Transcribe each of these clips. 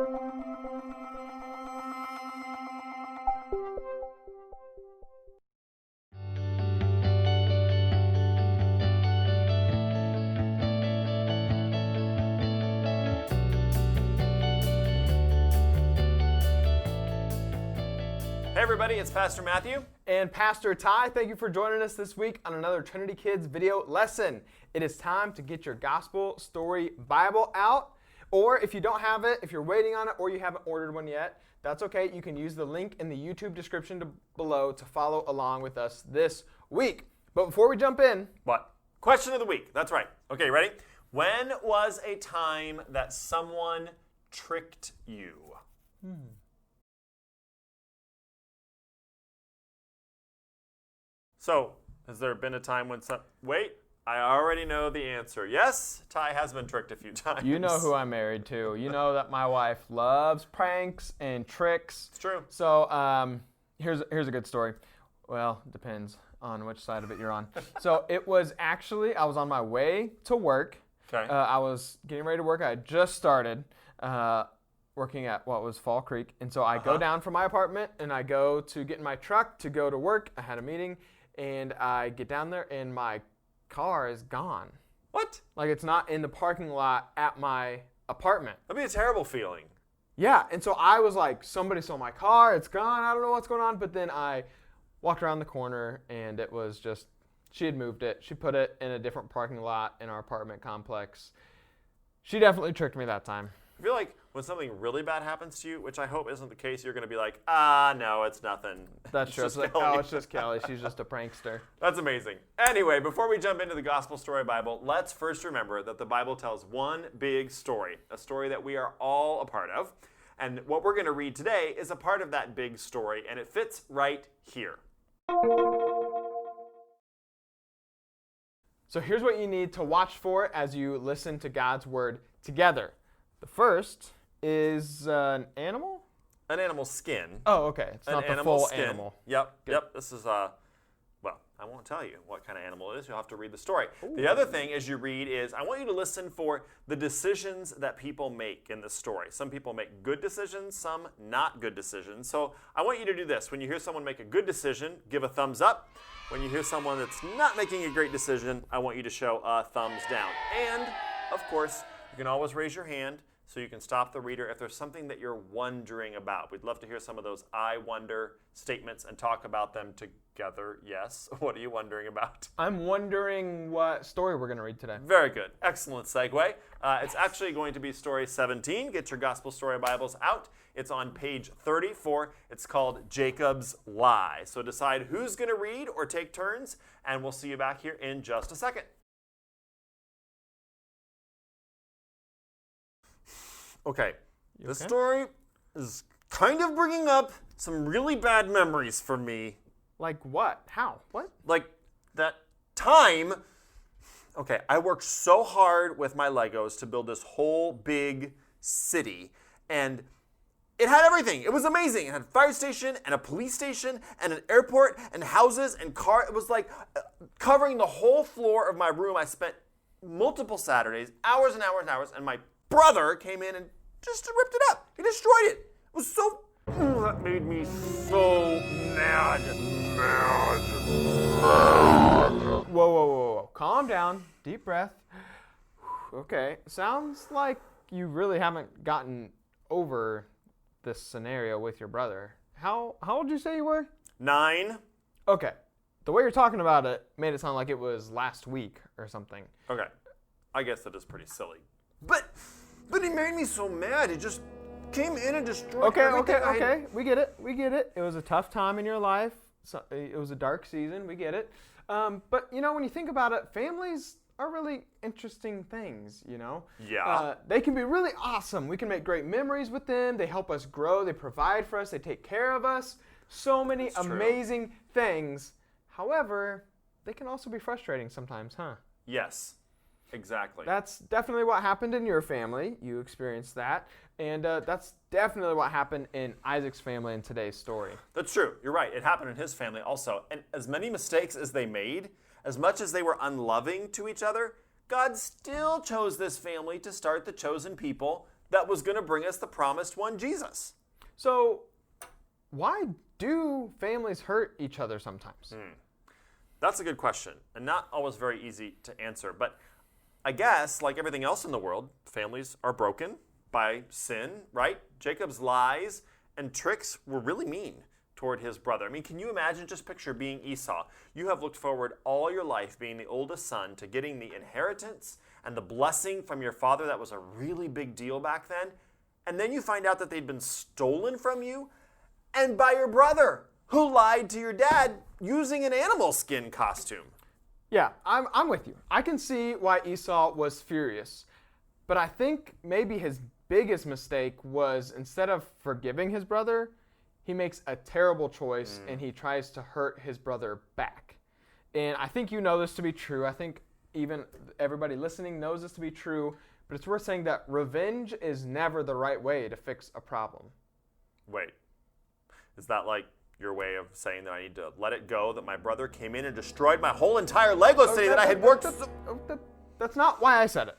Hey everybody, it's Pastor Matthew. And Pastor Ty, thank you for joining us this week on another Trinity Kids video lesson. It is time to get your Gospel Story Bible out. Or if you don't have it, if you're waiting on it or you haven't ordered one yet, that's okay. You can use the link in the YouTube description below to follow along with us this week. But before we jump in... What? Question of the week. That's right. Okay, ready? When was a time that someone tricked you? So, has there been a time when Wait, I already know the answer. Yes, Ty has been tricked a few times. You know who I'm married to. You know that my wife loves pranks and tricks. It's true. So, here's a good story. Well, it depends on which side of it you're on. So, it was actually, I was on my way to work. Okay. I was getting ready to work. I had just started working at what was Fall Creek. And so I go down from my apartment and I go to get in my truck to go to work. I had a meeting. And I get down there, and my car is gone. What? Like, it's not in the parking lot at my apartment. That'd be a terrible feeling. Yeah, and so I was like, somebody stole my car. It's gone. I don't know what's going on. But then I walked around the corner, and it was just, she had moved it. She put it in a different parking lot in our apartment complex. She definitely tricked me that time. I feel like when something really bad happens to you, which I hope isn't the case, you're going to be like, no, it's nothing. That's true. It's like, oh, it's just Kelly. She's just a prankster. That's amazing. Anyway, before we jump into the Gospel Story Bible, let's first remember that the Bible tells one big story, a story that we are all a part of. And what we're going to read today is a part of that big story, and it fits right here. So here's what you need to watch for as you listen to God's Word together. The first is an animal? An animal's skin. Oh, okay. It's not the full skin. animal. Yep. This is, well, I won't tell you what kind of animal it is. You'll have to read the story. Ooh. The other thing as you read is I want you to listen for the decisions that people make in the story. Some people make good decisions, some not good decisions. So I want you to do this. When you hear someone make a good decision, give a thumbs up. When you hear someone that's not making a great decision, I want you to show a thumbs down. And, of course, you can always raise your hand so you can stop the reader if there's something that you're wondering about. We'd love to hear some of those I wonder statements and talk about them together. Yes. What are you wondering about? I'm wondering what story we're going to read today. Very good. Excellent segue. It's actually going to be story 17. Get your Gospel Story Bibles out. It's on page 34. It's called Jacob's Lie. So decide who's going to read or take turns, and we'll see you back here in just a second. Okay, this story is kind of bringing up some really bad memories for me. Like what? How? What? Like that time. Okay, I worked so hard with my Legos to build this whole big city, and it had everything. It was amazing. It had a fire station and a police station and an airport and houses and car. It was like covering the whole floor of my room. I spent multiple Saturdays, hours and hours and hours, and my brother came in and just ripped it up. He destroyed it. It was so... that made me so mad. Whoa. Calm down. Deep breath. Okay. Sounds like you really haven't gotten over this scenario with your brother. How old did you say you were? 9. Okay. The way you're talking about it made it sound like it was last week or something. Okay. I guess that is pretty silly. But he made me so mad. He just came in and destroyed everything. Okay. We get it. It was a tough time in your life. So it was a dark season. We get it. But, you know, when you think about it, families are really interesting things, you know? Yeah. They can be really awesome. We can make great memories with them. They help us grow. They provide for us. They take care of us. So many amazing things. However, they can also be frustrating sometimes, huh? Yes. Exactly. That's definitely what happened in your family. You experienced that. And that's definitely what happened in Isaac's family in today's story. That's true. You're right. It happened in his family also. And as many mistakes as they made, as much as they were unloving to each other, God still chose this family to start the chosen people that was going to bring us the promised one, Jesus. So, why do families hurt each other sometimes? That's a good question, and not always very easy to answer. But I guess, like everything else in the world, families are broken by sin, right? Jacob's lies and tricks were really mean toward his brother. I mean, can you imagine, just picture being Esau. You have looked forward all your life, being the oldest son, to getting the inheritance and the blessing from your father. That was a really big deal back then. And then you find out that they'd been stolen from you and by your brother, who lied to your dad using an animal skin costume. Yeah, I'm with you. I can see why Esau was furious. But I think maybe his biggest mistake was, instead of forgiving his brother, he makes a terrible choice and he tries to hurt his brother back. And I think you know this to be true. I think even everybody listening knows this to be true. But it's worth saying that revenge is never the right way to fix a problem. Wait, is that like your way of saying that I need to let it go, that my brother came in and destroyed my whole entire Lego city that I had worked... That's not why I said it.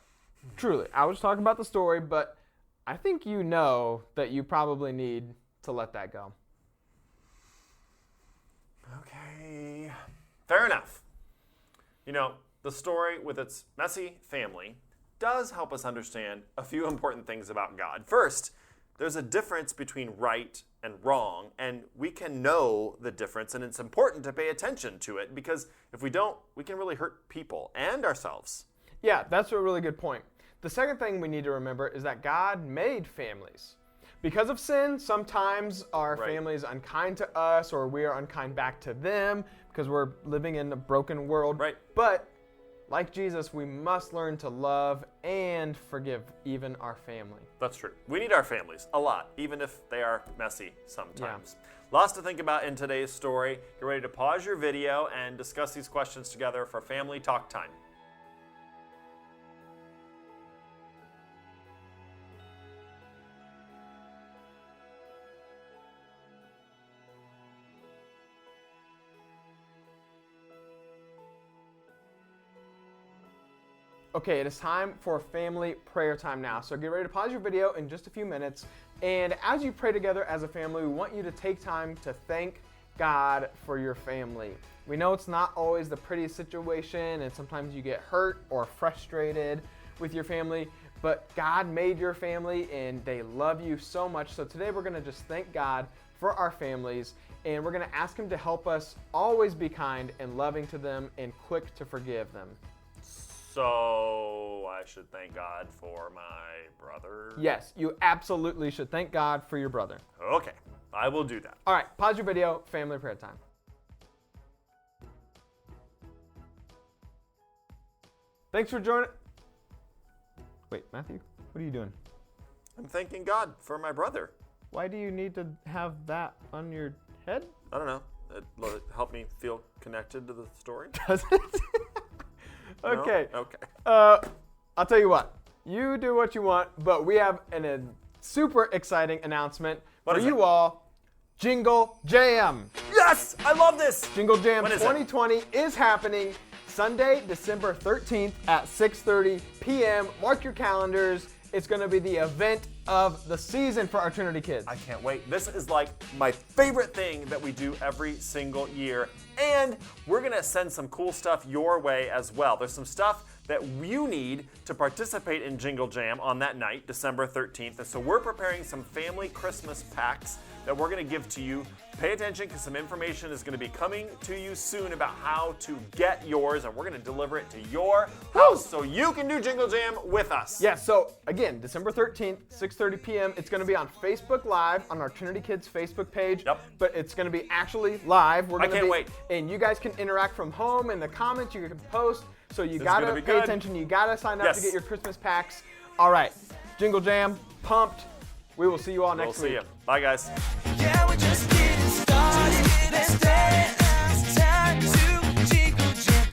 Truly, I was talking about the story, but I think you know that you probably need to let that go. Okay, fair enough. You know, the story with its messy family does help us understand a few important things about God. First, there's a difference between right and wrong, and we can know the difference, and it's important to pay attention to it, because if we don't, we can really hurt people and ourselves. Yeah, that's a really good point. The second thing we need to remember is that God made families. Because of sin, sometimes our family is unkind to us, or we are unkind back to them because we're living in a broken world. Right. But like Jesus, we must learn to love and forgive even our family. That's true. We need our families a lot, even if they are messy sometimes. Lots to think about in today's story. You're ready to pause your video and discuss these questions together for family talk time. Okay, it is time for family prayer time now. So get ready to pause your video in just a few minutes. And as you pray together as a family, we want you to take time to thank God for your family. We know it's not always the prettiest situation, and sometimes you get hurt or frustrated with your family, but God made your family and they love you so much. So today we're gonna just thank God for our families, and we're gonna ask Him to help us always be kind and loving to them and quick to forgive them. So I should thank God for my brother? Yes, you absolutely should thank God for your brother. Okay, I will do that. All right, pause your video, family prayer time. Thanks for joining. Wait, Matthew, what are you doing? I'm thanking God for my brother. Why do you need to have that on your head? I don't know. It helped me feel connected to the story. Does it? Okay. No? Okay. I'll tell you what. You do what you want, but we have a super exciting announcement for you all. Jingle Jam. Yes! I love this! Jingle Jam When is 2020 is happening Sunday, December 13th at 6:30 p.m. Mark your calendars. It's going to be the event of the season for our Trinity kids. I can't wait. This is like my favorite thing that we do every single year. And we're going to send some cool stuff your way as well. There's some stuff that you need to participate in Jingle Jam on that night, December 13th. And so we're preparing some family Christmas packs that we're going to give to you. Pay attention, because some information is going to be coming to you soon about how to get yours, and we're going to deliver it to your house so you can do Jingle Jam with us. Yeah, so again, December 13th, 6:30 p.m. It's going to be on Facebook Live on our Trinity Kids Facebook page. Yep. But it's going to be actually live. I can't wait. And you guys can interact from home in the comments. You can post. So you got to pay attention. You got to sign up to get your Christmas packs. All right, Jingle Jam, pumped. We will see you all next week. We'll see you. Bye, guys.